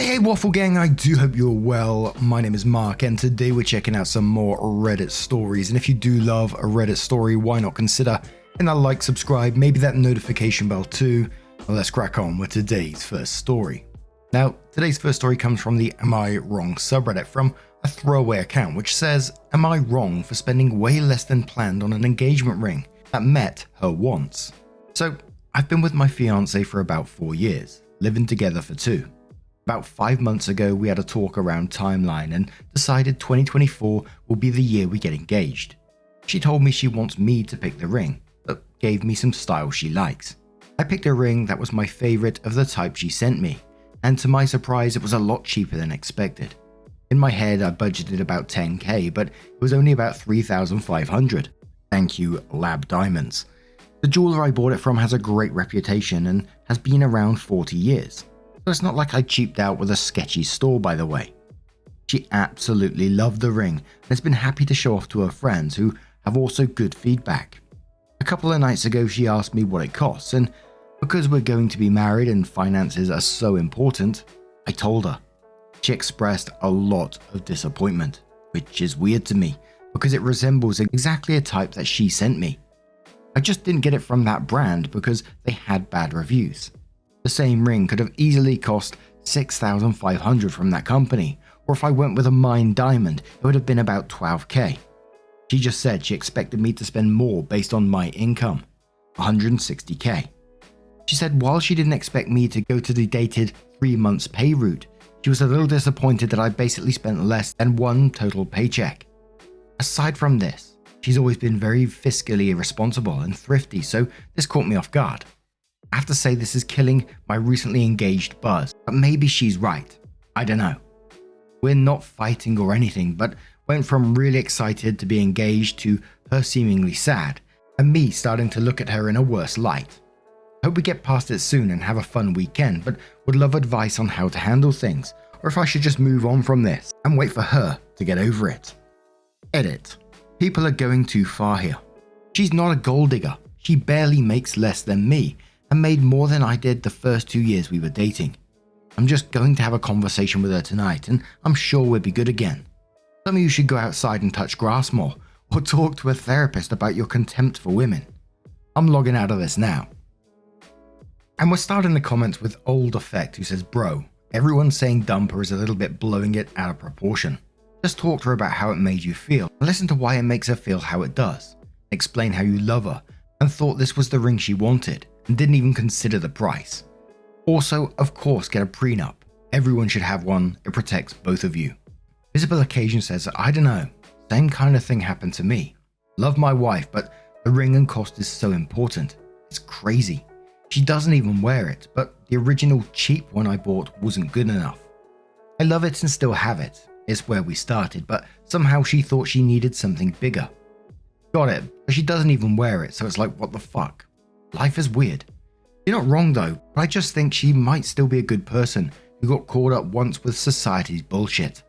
Hey Waffle Gang, I do hope you're well. My name is Mark and today we're checking out some more Reddit stories, and if you do love a Reddit story, why not consider hitting that like, subscribe, maybe that notification bell too. Well, let's crack on with today's first story. Now, today's first story comes from the Am I Wrong subreddit from a throwaway account which says, am I wrong for spending way less than planned on an engagement ring that met her wants? So, I've been with my fiancé for about 4 years, living together for 2. About 5 months ago, we had a talk around timeline and decided 2024 will be the year we get engaged. She told me she wants me to pick the ring, but gave me some style she likes. I picked a ring that was my favorite of the type she sent me, and to my surprise, it was a lot cheaper than expected. In my head, I budgeted about 10k, but it was only about 3,500. Thank you, Lab Diamonds. The jeweler I bought it from has a great reputation and has been around 40 years. So it's not like I cheaped out with a sketchy store, by the way. She absolutely loved the ring and has been happy to show off to her friends who have also good feedback. A couple of nights ago she asked me what it costs, and because we're going to be married and finances are so important, I told her. She expressed a lot of disappointment, which is weird to me because it resembles exactly a type that she sent me. I just didn't get it from that brand because they had bad reviews. The same ring could have easily cost 6,500 from that company, or if I went with a mined diamond, it would have been about 12k. She just said she expected me to spend more based on my income, 160k. She said while she didn't expect me to go to the dated 3 months pay route, she was a little disappointed that I basically spent less than one total paycheck. Aside from this, she's always been very fiscally irresponsible and thrifty, so this caught me off guard. I have to say this is killing my recently engaged buzz, but maybe she's right. I don't know. We're not fighting or anything, but went from really excited to be engaged to her seemingly sad, and me starting to look at her in a worse light. Hope we get past it soon and have a fun weekend, but would love advice on how to handle things, or if I should just move on from this and wait for her to get over it. Edit. People are going too far here. She's not a gold digger. She barely makes less than me, and made more than I did the first 2 years we were dating. I'm just going to have a conversation with her tonight and I'm sure we'll be good again. Some of you should go outside and touch grass more, or talk to a therapist about your contempt for women. I'm logging out of this now. And we're starting the comments with Old Effect, who says, bro, everyone's saying dumper is a little bit blowing it out of proportion. Just talk to her about how it made you feel and listen to why it makes her feel how it does. Explain how you love her and thought this was the ring she wanted and didn't even consider the price. Also, of course, get a prenup. Everyone should have one, it protects both of you. Visible Occasion says, I don't know, same kind of thing happened to me. Love my wife, but the ring and cost is so important. It's crazy. She doesn't even wear it, but the original cheap one I bought wasn't good enough. I love it and still have it. It's where we started, but somehow she thought she needed something bigger. Got it, but she doesn't even wear it, so it's like, what the fuck? Life is weird. You're not wrong though, but I just think she might still be a good person who got caught up once with society's bullshit.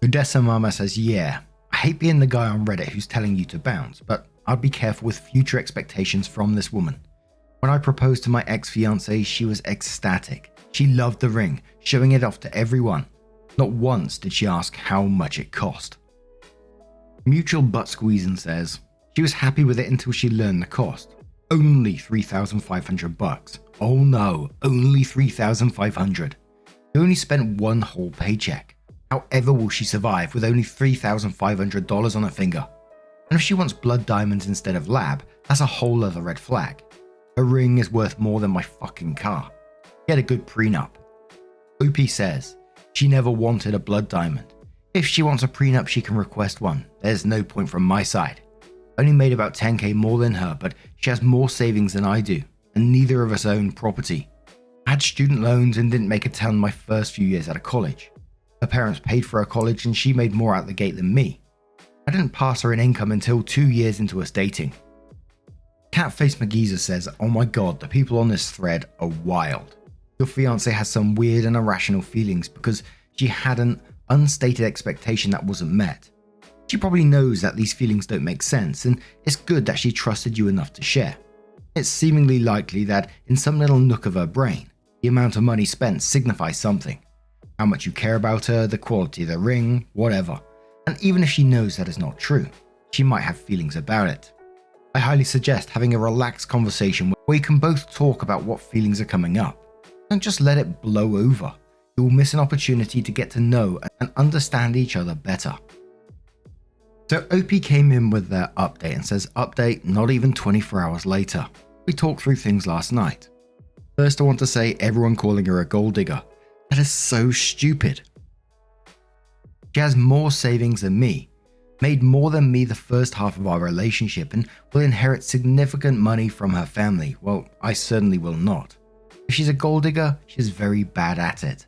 Odessa Mama says, yeah, I hate being the guy on Reddit who's telling you to bounce, but I'd be careful with future expectations from this woman. When I proposed to my ex-fiancée, she was ecstatic. She loved the ring, showing it off to everyone. Not once did she ask how much it cost. Mutual Butt Squeezing says, she was happy with it until she learned the cost. Only 3,500 bucks. Oh no, only 3,500. She only spent one whole paycheck. However will she survive with only $3,500 on her finger? And if she wants blood diamonds instead of lab, that's a whole other red flag. Her ring is worth more than my fucking car. Get a good prenup. OP says, she never wanted a blood diamond. If she wants a prenup, she can request one. There's no point from my side. Only made about 10k more than her, but she has more savings than I do, and neither of us own property. I had student loans and didn't make a ton my first few years out of college. Her parents paid for her college and she made more out the gate than me. I didn't pass her in income until 2 years into us dating. Catface McGeezer says, oh my god, the people on this thread are wild. Your fiancé has some weird and irrational feelings because she had an unstated expectation that wasn't met. She probably knows that these feelings don't make sense, and it's good that she trusted you enough to share. It's seemingly likely that in some little nook of her brain, The amount of money spent signifies something. How much you care about her, the quality of the ring, whatever. And even if she knows that is not true, she might have feelings about it. I highly suggest having a relaxed conversation where you can both talk about what feelings are coming up. Don't just let it blow over. You will miss an opportunity to get to know and understand each other better. So OP came in with their update and says, update not even 24 hours later. We talked through things last night. First, I want to say everyone calling her a gold digger. That is so stupid. She has more savings than me, made more than me the first half of our relationship, and will inherit significant money from her family. Well, I certainly will not. If she's a gold digger, she's very bad at it.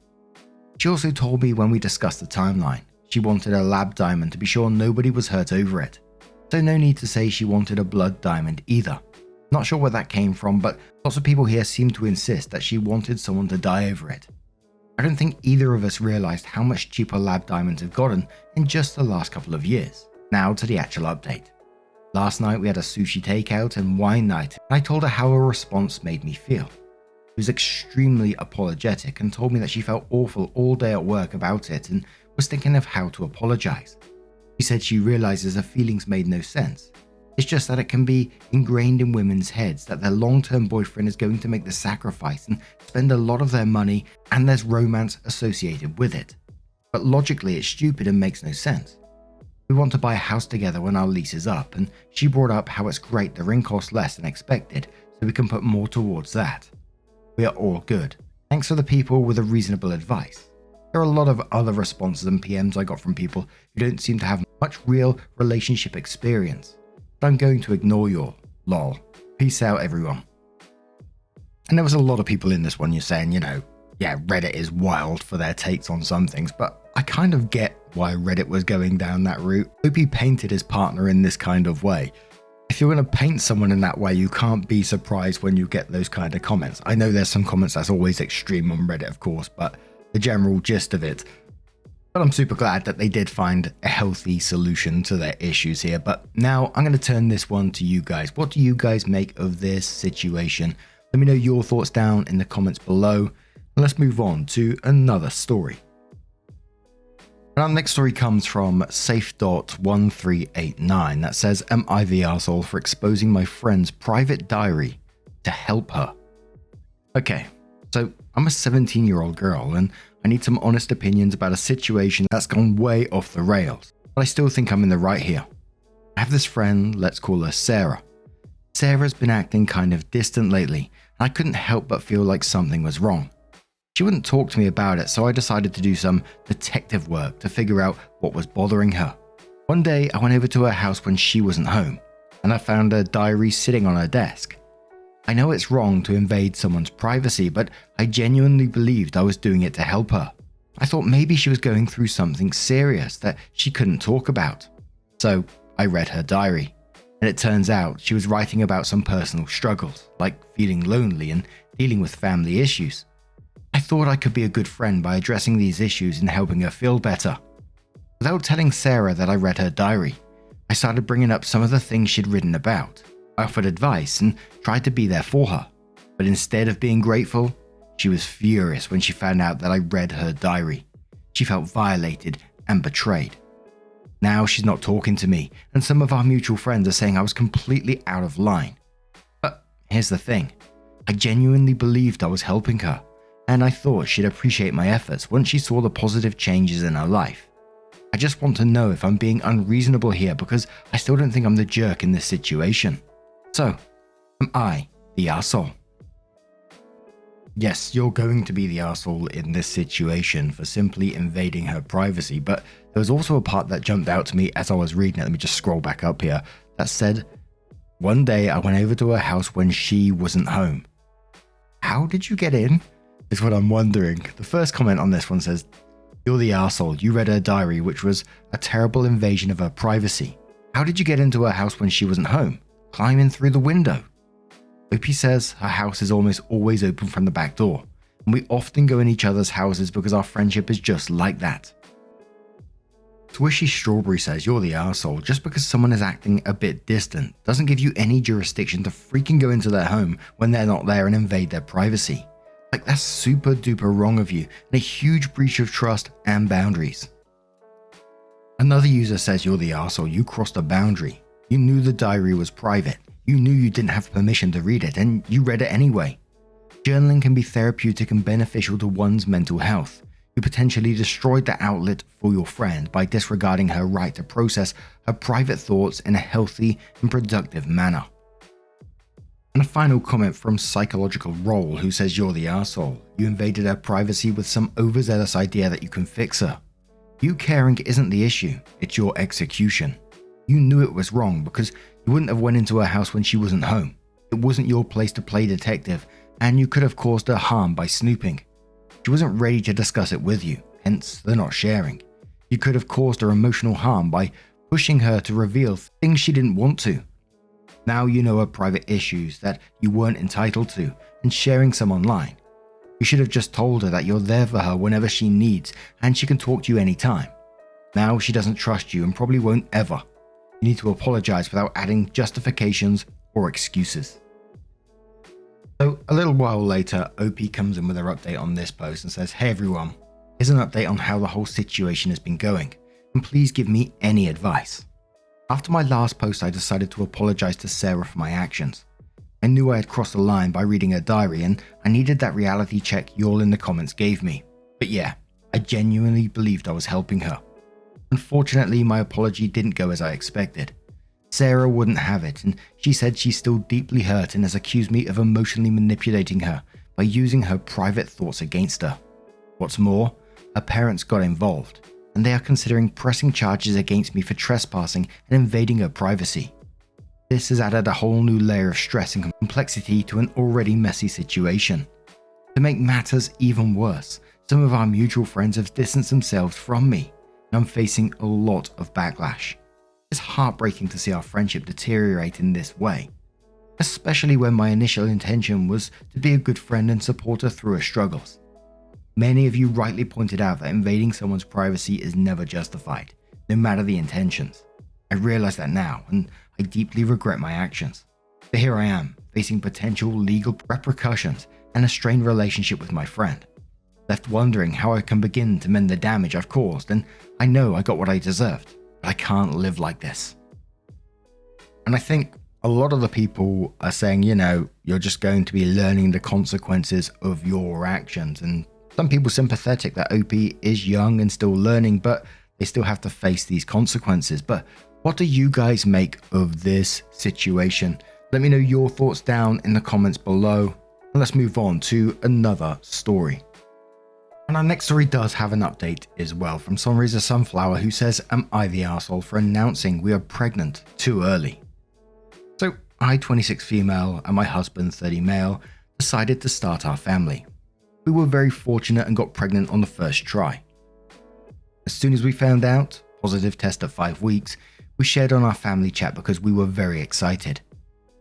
She also told me when we discussed the timeline, she wanted a lab diamond to be sure nobody was hurt over it. So no need to say she wanted a blood diamond either. Not sure where that came from, but lots of people here seem to insist that she wanted someone to die over it. I don't think either of us realized how much cheaper lab diamonds have gotten in just the last couple of years. Now to the actual update. Last night we had a sushi takeout and wine night, and I told her how her response made me feel. She was extremely apologetic and told me that she felt awful all day at work about it and was thinking of how to apologize. She said she realizes her feelings made no sense. It's just that it can be ingrained in women's heads that their long-term boyfriend is going to make the sacrifice and spend a lot of their money, and there's romance associated with it. But logically it's stupid and makes no sense. We want to buy a house together when our lease is up, and she brought up how it's great the ring costs less than expected, so we can put more towards that. We are all good. Thanks for the people with a reasonable advice. There are a lot of other responses and PMs I got from people who don't seem to have much real relationship experience. But I'm going to ignore your lol. Peace out, everyone. And there was a lot of people in this one you're saying, yeah, Reddit is wild for their takes on some things, but I kind of get why Reddit was going down that route. OP painted his partner in this kind of way. If you're going to paint someone in that way, you can't be surprised when you get those kind of comments. I know there's some comments that's always extreme on Reddit, of course, but the general gist of it. But I'm super glad that they did find a healthy solution to their issues here. But now I'm going to turn this one to you guys. What do you guys make of this situation? Let me know your thoughts down in the comments below. And let's move on to another story. And our next story comes from safe.1389 that says, am I the arsehole for exposing my friend's private diary to help her? Okay, so I'm a 17-year-old girl and I need some honest opinions about a situation that's gone way off the rails, but I still think I'm in the right here. I have this friend, let's call her Sarah. Sarah's been acting kind of distant lately, and I couldn't help but feel like something was wrong. She wouldn't talk to me about it, so I decided to do some detective work to figure out what was bothering her. One day, I went over to her house when she wasn't home, and I found her diary sitting on her desk. I know it's wrong to invade someone's privacy, but I genuinely believed I was doing it to help her. I thought maybe she was going through something serious that she couldn't talk about. So I read her diary, and it turns out she was writing about some personal struggles, like feeling lonely and dealing with family issues. I thought I could be a good friend by addressing these issues and helping her feel better. Without telling Sarah that I read her diary, I started bringing up some of the things she'd written about. I offered advice and tried to be there for her, but instead of being grateful, she was furious when she found out that I read her diary. She felt violated and betrayed. Now she's not talking to me, and some of our mutual friends are saying I was completely out of line. But here's the thing, I genuinely believed I was helping her, and I thought she'd appreciate my efforts once she saw the positive changes in her life. I just want to know if I'm being unreasonable here because I still don't think I'm the jerk in this situation. So, am I the arsehole? Yes, you're going to be the arsehole in this situation for simply invading her privacy, but there was also a part that jumped out to me as I was reading it. Let me just scroll back up here. That said, one day I went over to her house when she wasn't home. How did you get in? Is what I'm wondering. The first comment on this one says, you're the arsehole. You read her diary, which was a terrible invasion of her privacy. How did you get into her house when she wasn't home? Climbing through the window. OP says her house is almost always open from the back door, and we often go in each other's houses because our friendship is just like that. Swishy Strawberry says you're the arsehole. Just because someone is acting a bit distant doesn't give you any jurisdiction to freaking go into their home when they're not there and invade their privacy. Like, that's super duper wrong of you and a huge breach of trust and boundaries. Another user says you're the arsehole, you crossed a boundary. You knew the diary was private. You knew you didn't have permission to read it and you read it anyway. Journaling can be therapeutic and beneficial to one's mental health. You potentially destroyed the outlet for your friend by disregarding her right to process her private thoughts in a healthy and productive manner. And a final comment from Psychological Role, who says you're the arsehole. You invaded her privacy with some overzealous idea that you can fix her. You caring isn't the issue, it's your execution. You knew it was wrong because you wouldn't have went into her house when she wasn't home. It wasn't your place to play detective, and you could have caused her harm by snooping. She wasn't ready to discuss it with you, hence the not sharing. You could have caused her emotional harm by pushing her to reveal things she didn't want to. Now you know her private issues that you weren't entitled to, and sharing some online. You should have just told her that you're there for her whenever she needs, and she can talk to you anytime. Now she doesn't trust you and probably won't ever. You need to apologize without adding justifications or excuses. So a little while later, OP comes in with her update on this post and says, "Hey everyone, here's an update on how the whole situation has been going, and please give me any advice. After my last post, I decided to apologize to Sarah for my actions. I knew I had crossed the line by reading her diary and I needed that reality check y'all in the comments gave me. But yeah, I genuinely believed I was helping her. Unfortunately, my apology didn't go as I expected. Sarah wouldn't have it, and she said she's still deeply hurt and has accused me of emotionally manipulating her by using her private thoughts against her. What's more, her parents got involved, and they are considering pressing charges against me for trespassing and invading her privacy. This has added a whole new layer of stress and complexity to an already messy situation. To make matters even worse, some of our mutual friends have distanced themselves from me, and I'm facing a lot of backlash. It's heartbreaking to see our friendship deteriorate in this way, especially when my initial intention was to be a good friend and support her through her struggles. Many of you rightly pointed out that invading someone's privacy is never justified, no matter the intentions. I realize that now, and I deeply regret my actions. But here I am, facing potential legal repercussions and a strained relationship with my friend. Left wondering how I can begin to mend the damage I've caused, and I know I got what I deserved. I can't live like this." And I think a lot of the people are saying, you're just going to be learning the consequences of your actions. And some people sympathetic that OP is young and still learning, but they still have to face these consequences. But what do you guys make of this situation? Let me know your thoughts down in the comments below. And let's move on to another story. And our next story does have an update as well from Sonrisa Sunflower, who says, "Am I the arsehole for announcing we are pregnant too early?" So I, 26 female, and my husband, 30 male, decided to start our family. We were very fortunate and got pregnant on the first try. As soon as we found out, positive test at 5 weeks, we shared on our family chat because we were very excited.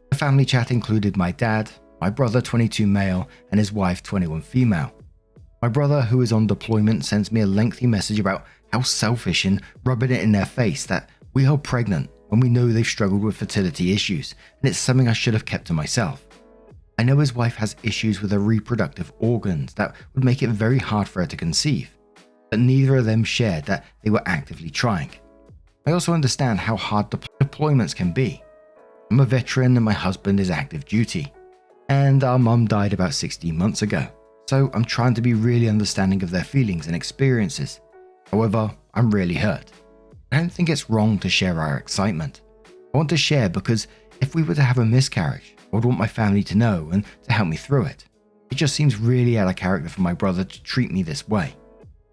The family chat included my dad, my brother, 22 male, and his wife, 21 female. My brother, who is on deployment, sends me a lengthy message about how selfish and rubbing it in their face that we are pregnant when we know they've struggled with fertility issues, and it's something I should have kept to myself. I know his wife has issues with her reproductive organs that would make it very hard for her to conceive, but neither of them shared that they were actively trying. I also understand how hard deployments can be. I'm a veteran and my husband is active duty, and our mum died about 16 months ago. So I'm trying to be really understanding of their feelings and experiences. However, I'm really hurt. I don't think it's wrong to share our excitement. I want to share because if we were to have a miscarriage, I would want my family to know and to help me through it. It just seems really out of character for my brother to treat me this way.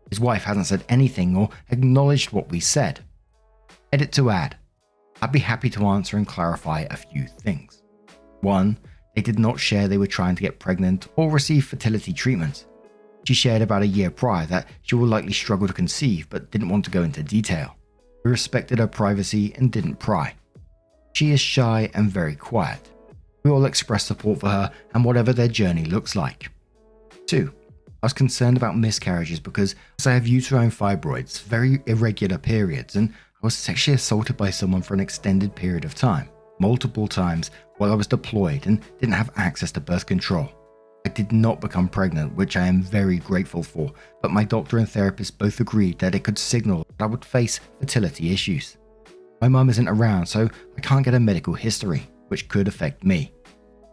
His wife hasn't said anything or acknowledged what we said. Edit to add. I'd be happy to answer and clarify a few things. 1. They did not share they were trying to get pregnant or receive fertility treatment. She shared about a year prior that she will likely struggle to conceive but didn't want to go into detail. We respected her privacy and didn't pry. She is shy and very quiet. We all express support for her and whatever their journey looks like. 2. I was concerned about miscarriages because I have uterine fibroids, very irregular periods, and I was sexually assaulted by someone for an extended period of time, multiple times while I was deployed and didn't have access to birth control. I did not become pregnant, which I am very grateful for, but my doctor and therapist both agreed that it could signal that I would face fertility issues. My mum isn't around, so I can't get a medical history, which could affect me.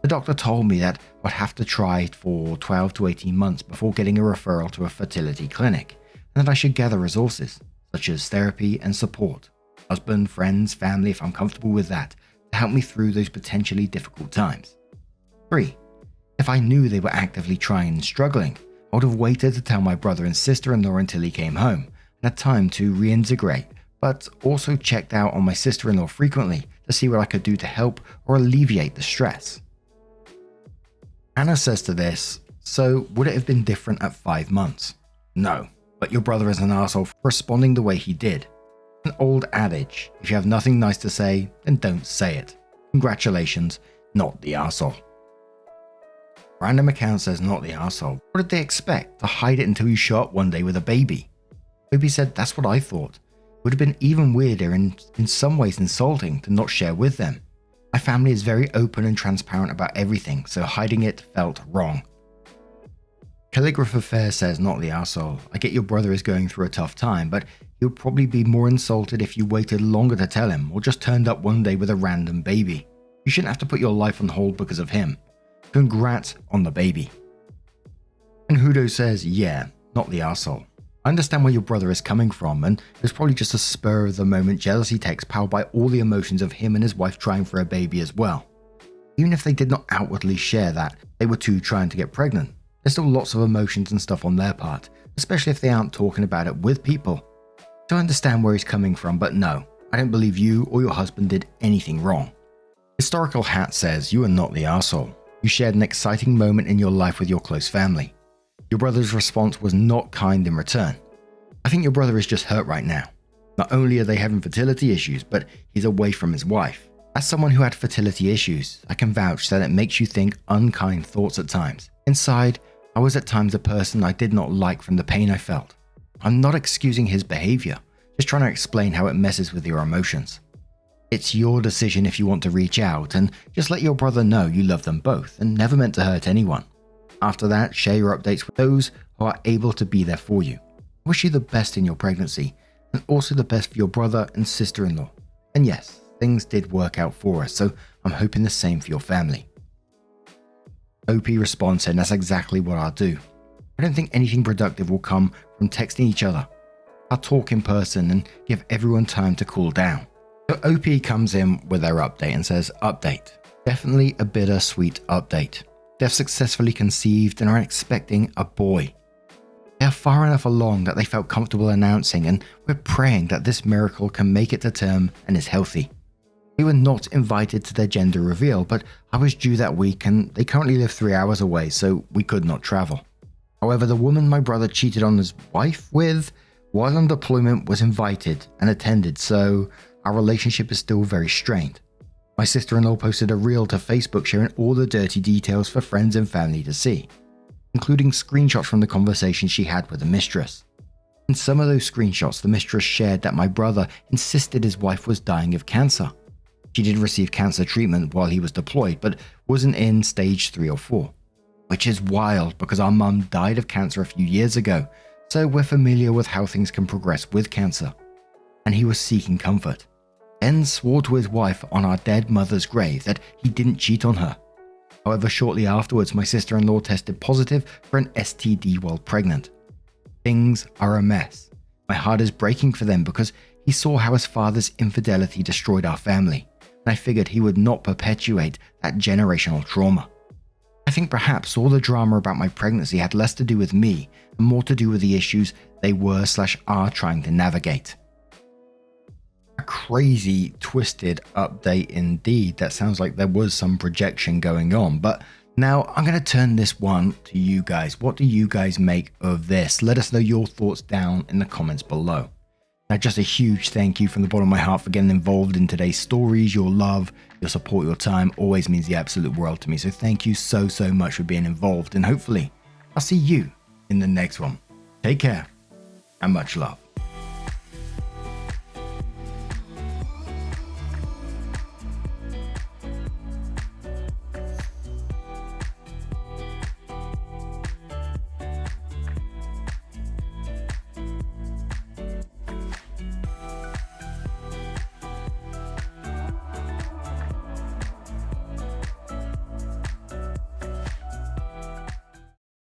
The doctor told me that I'd have to try for 12 to 18 months before getting a referral to a fertility clinic, and that I should gather resources, such as therapy and support, husband, friends, family if I'm comfortable with that, to help me through those potentially difficult times. 3. If I knew they were actively trying and struggling, I would have waited to tell my brother and sister-in-law until he came home, and had time to reintegrate, but also checked out on my sister-in-law frequently to see what I could do to help or alleviate the stress. Anna says to this, so would it have been different at 5 months? No, but your brother is an arsehole for responding the way he did. An old adage, if you have nothing nice to say, then don't say it. Congratulations, not the arsehole. Random account says not the arsehole. What did they expect? To hide it until you show up one day with a baby? Toby said that's what I thought. It would have been even weirder and in some ways insulting to not share with them. My family is very open and transparent about everything, so hiding it felt wrong. Calligrapher Fair says not the arsehole. I get your brother is going through a tough time, but he would probably be more insulted if you waited longer to tell him or just turned up one day with a random baby. You shouldn't have to put your life on hold because of him. Congrats on the baby. And Hudo says, yeah, not the arsehole. I understand where your brother is coming from, and it was probably just a spur of the moment jealousy text powered by all the emotions of him and his wife trying for a baby as well. Even if they did not outwardly share that they were two trying to get pregnant, there's still lots of emotions and stuff on their part, especially if they aren't talking about it with people. So I understand where he's coming from, but no, I don't believe you or your husband did anything wrong. Historical Hat says you are not the arsehole. You shared an exciting moment in your life with your close family. Your brother's response was not kind in return. I think your brother is just hurt right now. Not only are they having fertility issues, but he's away from his wife. As someone who had fertility issues, I can vouch that it makes you think unkind thoughts at times. Inside, I was at times a person I did not like from the pain I felt. I'm not excusing his behavior, just trying to explain how it messes with your emotions. It's your decision if you want to reach out and just let your brother know you love them both and never meant to hurt anyone. After that, share your updates with those who are able to be there for you. I wish you the best in your pregnancy and also the best for your brother and sister-in-law. And yes, things did work out for us, so I'm hoping the same for your family. OP responds saying that's exactly what I'll do. I don't think anything productive will come from texting each other. I'll talk in person and give everyone time to cool down. So OP comes in with their update and says, update. Definitely a bittersweet update. They've successfully conceived and are expecting a boy. They are far enough along that they felt comfortable announcing, and we're praying that this miracle can make it to term and is healthy. We were not invited to their gender reveal, but I was due that week and they currently live 3 hours away, so we could not travel. However, the woman my brother cheated on his wife with while on deployment was invited and attended, so our relationship is still very strained. My sister-in-law posted a reel to Facebook sharing all the dirty details for friends and family to see, including screenshots from the conversation she had with the mistress. In some of those screenshots, the mistress shared that my brother insisted his wife was dying of cancer. She did receive cancer treatment while he was deployed, but wasn't in stage 3 or 4, which is wild because our mum died of cancer a few years ago, so we're familiar with how things can progress with cancer. And he was seeking comfort. Then swore to his wife on our dead mother's grave that he didn't cheat on her. However, shortly afterwards, my sister-in-law tested positive for an STD while pregnant. Things are a mess. My heart is breaking for them because he saw how his father's infidelity destroyed our family, and I figured he would not perpetuate that generational trauma. I think perhaps all the drama about my pregnancy had less to do with me and more to do with the issues they were/are trying to navigate. A crazy, twisted update indeed. That sounds like there was some projection going on, but now I'm going to turn this one to you guys. What do you guys make of this? Let us know your thoughts down in the comments below. Now, just a huge thank you from the bottom of my heart for getting involved in today's stories. Your love, your support, your time always means the absolute world to me. So thank you so much for being involved, and hopefully I'll see you in the next one. Take care and much love.